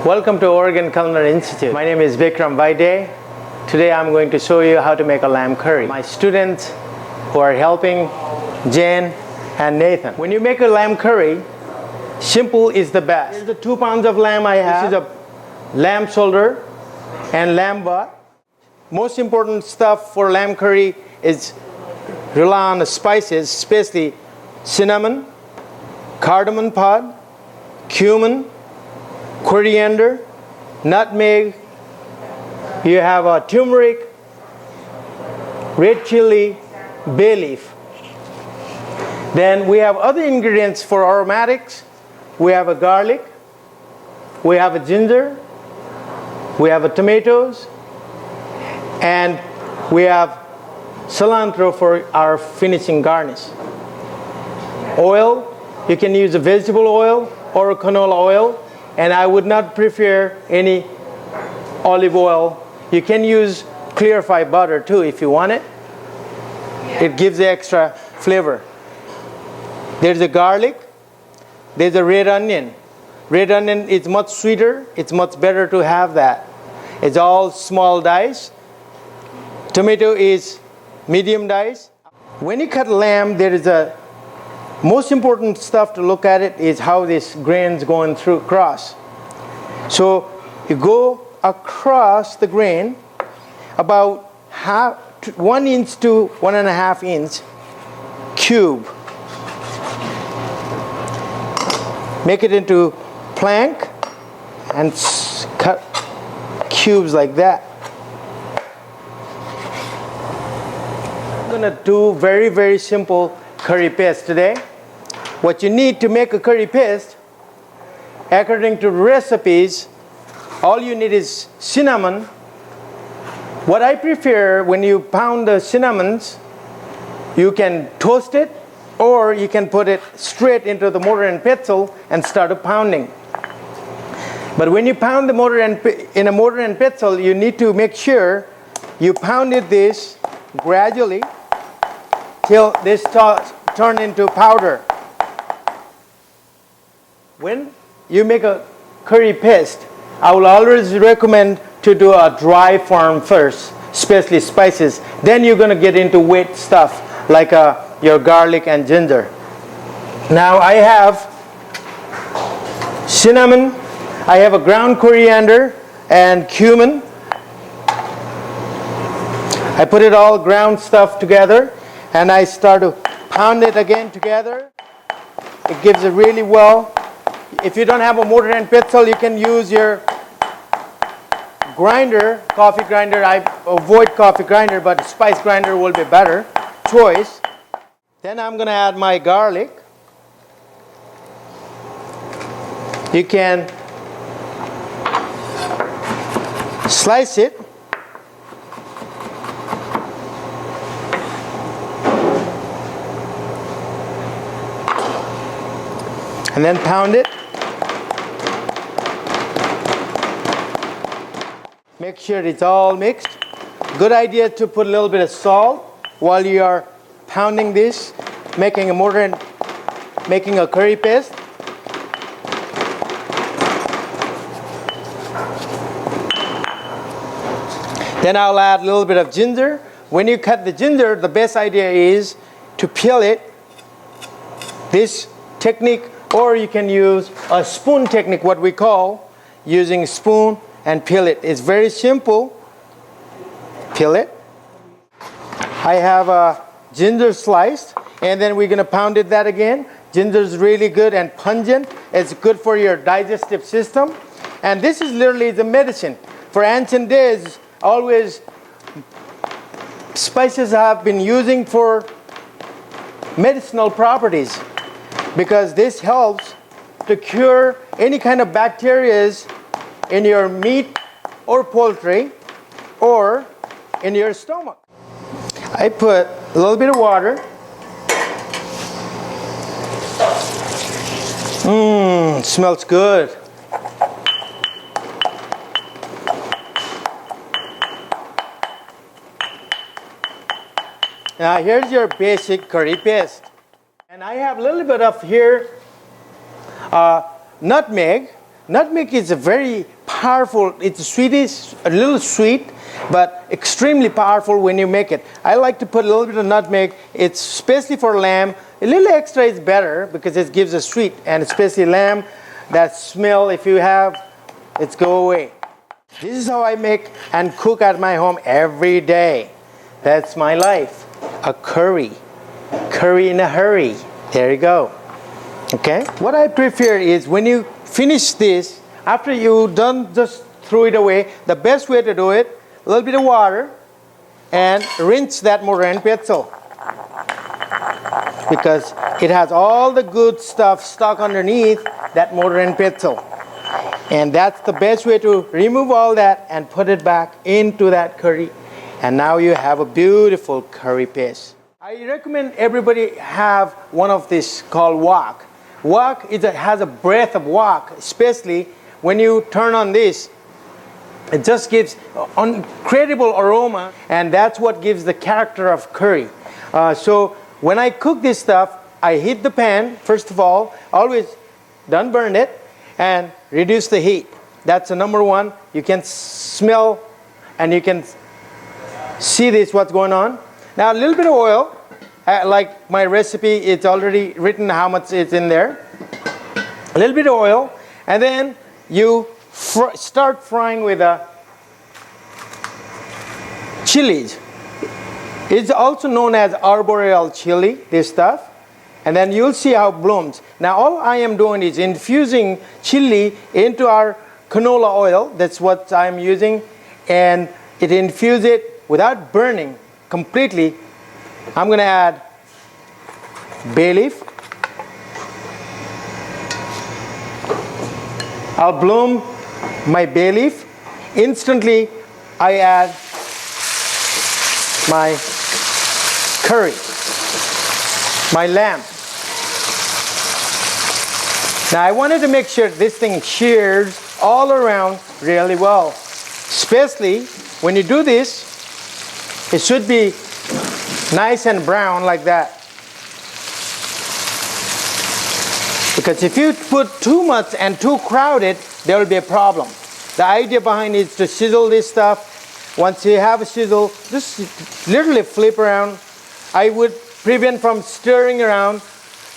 Welcome to Oregon Culinary Institute. My name is Bikram Vaidya. Today I'm going to show you how to make a lamb curry. My students who are helping, Jen and Nathan. When you make a lamb curry, simple is the best. Here's the 2 pounds of lamb I have. This is a lamb shoulder and lamb butt. Most important stuff for lamb curry is rely on the spices, especially cinnamon, cardamom pod, cumin, coriander, nutmeg, you have a turmeric, red chili, bay leaf. Then we have other ingredients for aromatics. We have a garlic, we have a ginger, we have a tomatoes, and we have cilantro for our finishing garnish. Oil, you can use a vegetable oil or a canola oil. And I would not prefer any olive oil. You can use clarified butter too if you want it. It gives the extra flavor. There's a garlic. There's a red onion. Red onion is much sweeter. It's much better to have that. It's all small dice. Tomato is medium dice. When you cut lamb, there is a most important stuff to look at it is how this grain's going through across. So you go across the grain about 1 inch to 1.5 inch cube. Make it into plank and cut cubes like that. I'm gonna do very simple curry paste today. What you need to make a curry paste, according to recipes, all you need is cinnamon. What I prefer, when you pound the cinnamons, you can toast it or you can put it straight into the mortar and pestle and start pounding. But when you pound in a mortar and pestle, you need to make sure you pound this gradually till this turn into powder. When you make a curry paste, I will always recommend to do a dry form first, especially spices. Then you're going to get into wet stuff like your garlic and ginger. Now I have cinnamon, I have a ground coriander and cumin. I put it all ground stuff together and I start to pound it again together. It gives it really well. If you don't have a mortar and pestle, you can use your grinder, coffee grinder. I avoid coffee grinder, but spice grinder will be better choice. Then I'm going to add my garlic. You can slice it. And then pound it. Make sure it's all mixed. Good idea to put a little bit of salt while you are pounding this, making a curry paste. Then I'll add a little bit of ginger. When you cut the ginger, the best idea is to peel it. This technique, or you can use a spoon technique, what we call using a spoon and peel it. It's very simple. Peel it. I have a ginger sliced, and then we're going to pound that again. Ginger is really good and pungent. It's good for your digestive system. And this is literally the medicine. For ancient days, always spices have been using for medicinal properties because this helps to cure any kind of bacteria in your meat or poultry or in your stomach. I put a little bit of water. Smells good. Now here's your basic curry paste. And I have a little bit of here nutmeg. Nutmeg is a very powerful, it's sweetish, a little sweet, but extremely powerful when you make it. I like to put a little bit of nutmeg. It's especially for lamb. A little extra is better because it gives a sweet, and especially lamb, that smell, if you have, it's go away. This is how I make and cook at my home every day. That's my life. A curry. Curry in a hurry. There you go. Okay? What I prefer is when you finish this, after you done, just throw it away. The best way to do it, a little bit of water, and rinse that mortar and pestle. Because it has all the good stuff stuck underneath that mortar and pestle. And that's the best way to remove all that and put it back into that curry. And now you have a beautiful curry paste. I recommend everybody have one of this called wok. Wok has a breath of wok, especially when you turn on this. It just gives incredible aroma, and that's what gives the character of curry. So when I cook this stuff, I heat the pan, first of all, always don't burn it, and reduce the heat. That's the number one. You can smell and you can see this, what's going on. Now a little bit of oil, like my recipe, it's already written how much is in there. A little bit of oil, and then you start frying with chilies. It's also known as arboreal chili, this stuff. And then you'll see how it blooms. Now all I am doing is infusing chili into our canola oil. That's what I'm using. And it infuses it without burning completely. I'm going to add bay leaf. I'll bloom my bay leaf. Instantly I add my curry, my lamb. Now I wanted to make sure this thing shears all around really well. Especially when you do this, it should be nice and brown like that. Because if you put too much and too crowded, there will be a problem. The idea behind it is to sizzle this stuff. Once you have a sizzle, just literally flip around. I would prevent from stirring around.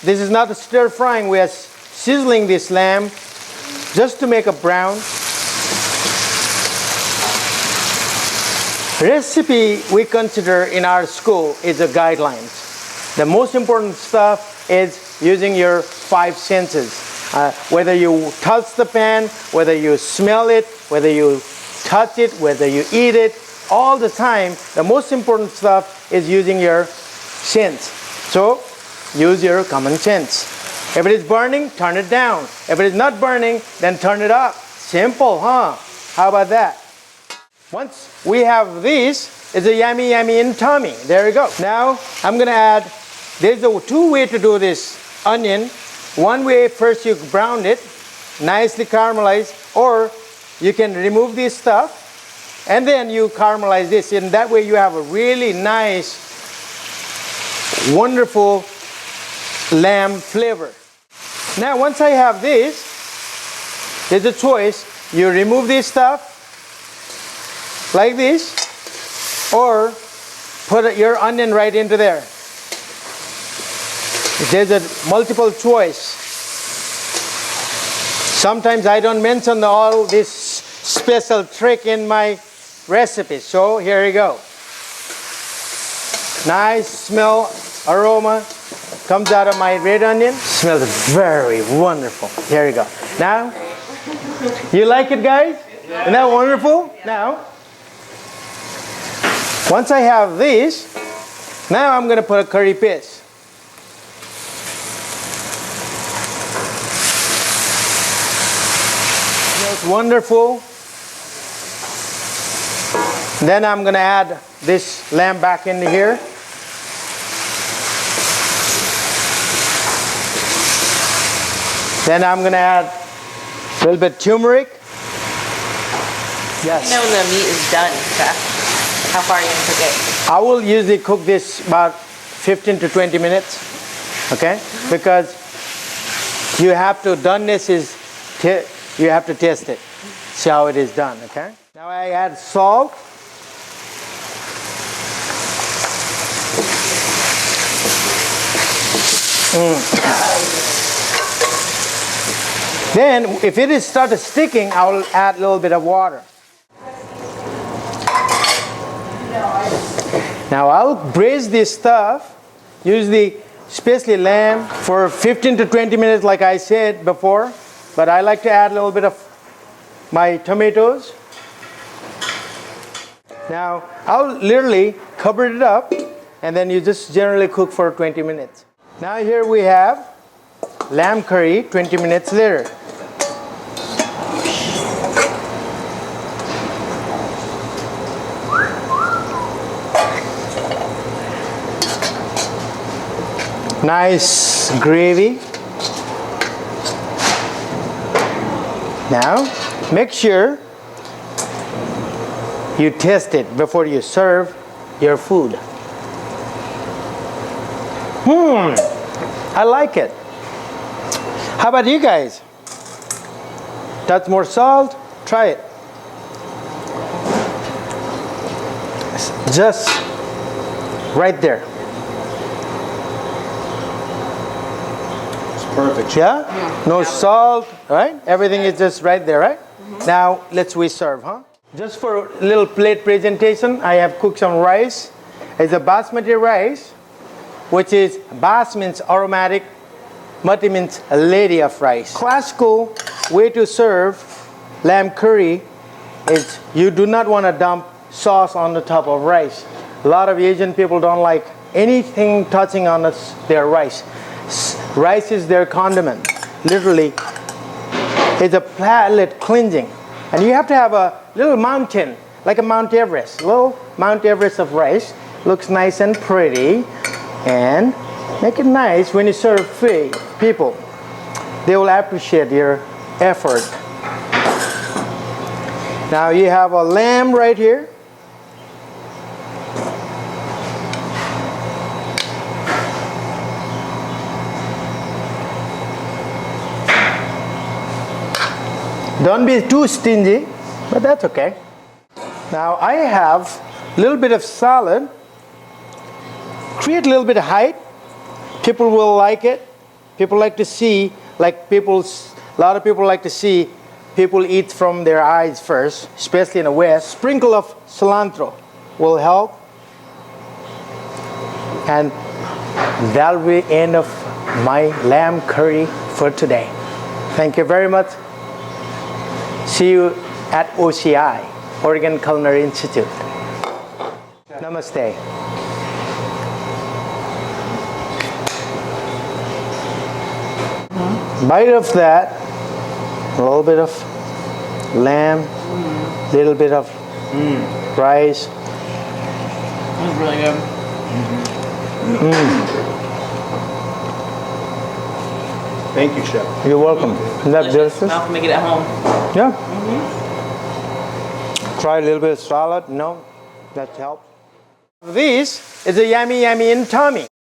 This is not a stir frying. We are sizzling this lamb just to make a brown. Recipe we consider in our school is a guidelines. The most important stuff is using your five senses. Whether you touch the pan, whether you smell it, whether you touch it, whether you eat it, all the time, the most important stuff is using your sense. So use your common sense. If it is burning, turn it down. If it is not burning, then turn it up. Simple, huh? How about that? Once we have this, it's a yummy, yummy in tummy. There you go. Now I'm going to add, there's two ways to do this onion. One way, first you brown it, nicely caramelize, or you can remove this stuff and then you caramelize this. And that way you have a really nice, wonderful lamb flavor. Now once I have this, there's a choice. You remove this stuff like this, or put your onion right into there. There's a multiple choice. Sometimes I don't mention all this special trick in my recipe. So here you go. Nice smell, aroma comes out of my red onion. Smells very wonderful. Here you go. Now, you like it, guys? Isn't that wonderful? Now, once I have this, now I'm going to put a curry paste. Smells wonderful. Then I'm going to add this lamb back into here. Then I'm going to add a little bit turmeric. Yes. You know when the meat is done, Chef? How far are you going to cook it? I will usually cook this about 15 to 20 minutes, okay? Because you have to, doneness is you have to taste it. See how it is done, okay? Now I add salt. Then, if it is started sticking, I will add a little bit of water. Now I'll braise this stuff, especially lamb, for 15 to 20 minutes like I said before. But I like to add a little bit of my tomatoes. Now I'll literally cover it up and then you just generally cook for 20 minutes. Now here we have lamb curry 20 minutes later. Nice gravy. Now make sure you taste it before you serve your food. I like it. How about you guys? Touch more salt? Try it. Just right there. Perfect. Yeah? No salt, right? Everything is just right there, right? Now, let's serve, huh? Just for a little plate presentation, I have cooked some rice. It's a basmati rice, which is bas means aromatic, mati means a lady of rice. Classical way to serve lamb curry is you do not want to dump sauce on the top of rice. A lot of Asian people don't like anything touching on their rice. Rice is their condiment. Literally, it's a palate cleansing. And you have to have a little mountain, like a Mount Everest. Little Mount Everest of rice. Looks nice and pretty. And make it nice when you serve people. They will appreciate your effort. Now you have a lamb right here. Don't be too stingy, but that's okay. Now I have a little bit of salad. Create a little bit of height. People will like it. People like to see, a lot of people like to see people eat from their eyes first, especially in the West. Sprinkle of cilantro will help. And that'll be the end of my lamb curry for today. Thank you very much. See you at OCI, Oregon Culinary Institute. Namaste. Bite of that, a little bit of lamb, little bit of rice. It's really good. Thank you, Chef. You're welcome. Isn't that delicious? Now can make it at home. Yeah. Try a little bit of salad. No, that helps. This is a yummy in tummy.